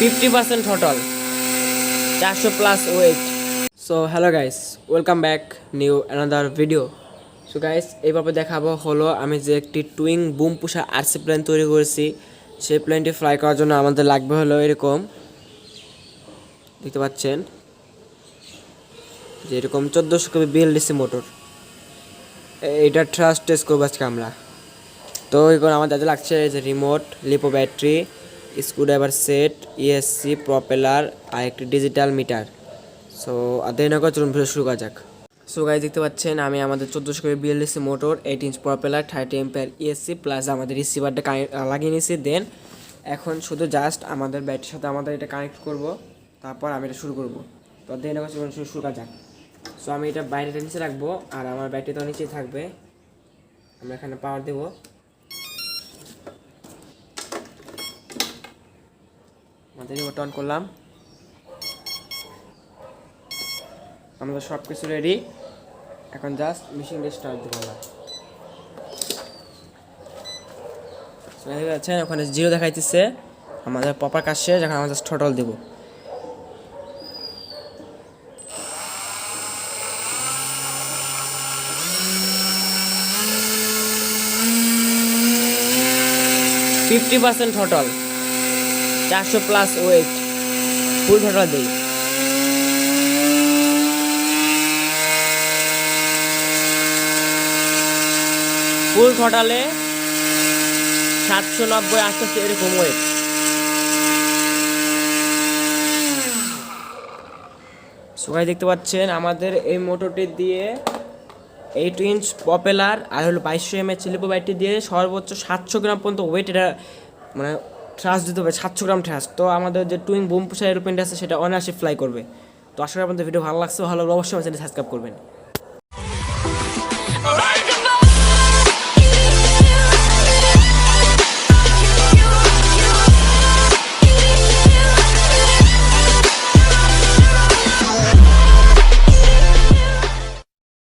50% total 400 plus weight. So hello guys, welcome back new another video. So guys, এইভাবে দেখাবো হলো আমি যে একটি টুইং বুম পুশা আরসি প্লেন তৈরি করেছি। সেই প্লেনটি ফ্লাই করার জন্য আমাদের লাগবে হলো এরকম, দেখতে পাচ্ছেন যে এরকম 1400 কেবি bldc মোটর। এটা ট্রাস্ট টেস্ট করবো আজকে আমরা। তো এখন আমাদের লাগছে যে remote, lipo battery, screwdriver set, ESC, propeller আর একটি ডিজিটাল মিটার। সো দেরিনগর চলুন ভিডিও শুরু করা যাক। সো গাইস, দেখতে পাচ্ছেন আমি আমাদের 1400 KV bldc motor, 8 inch propeller, 30 ampere ESC plus আমাদের রিসিভারটা লাগিয়ে নিয়েছি। দেন এখন শুধু জাস্ট আমাদের ব্যাটারির সাথে আমাদের এটা কানেক্ট করব, তারপর আমি এটা শুরু করব। তো দেরিনগর চলুন শুরু করা যাক। সো আমি এটা বাইরেটা নিচে রাখবো আর আমার ব্যাটারি তো নিচেই থাকবে। আমরা এখানে পাওয়ার দেবো। আমাদের রিমোট অন করলাম, আমাদের সব কিছু রেডি। এখন জাস্ট মেশিনটা স্টার্ট দেবো আমরা। দেখতে পাচ্ছেন ওখানে 0 দেখাইতেছে, আমাদের প্রপার কাজ শেষ। এখন আমরা জাস্ট টোটাল দেবো। $50% total 400 প্লাস ওয়েট, ফুল টোটাল দেই। ফুল টোটালে 790 88 এরকম ওয়েট। সবাই দেখতে পাচ্ছেন আমাদের এই মোটরটি দিয়ে 8 ইঞ্চ পপুলার আর হলো 2200 mAh লিপো ব্যাটারি দিয়ে সর্বোচ্চ 700 গ্রাম পর্যন্ত ওয়েট, এটা মানে ট্রাস্ট দিতে হবে 700 গ্রাম ট্রাস্ট। তো আমাদের যে টুইং বুম পুশা এরোপ্লেনটা আছে সেটা অনায়াসে ফ্লাই করবে। তো আশা করি আপনাদের ভিডিও ভালো লাগছে, ভালো অবশ্যই আমার চ্যানেল সাবস্ক্রাইব করবেন।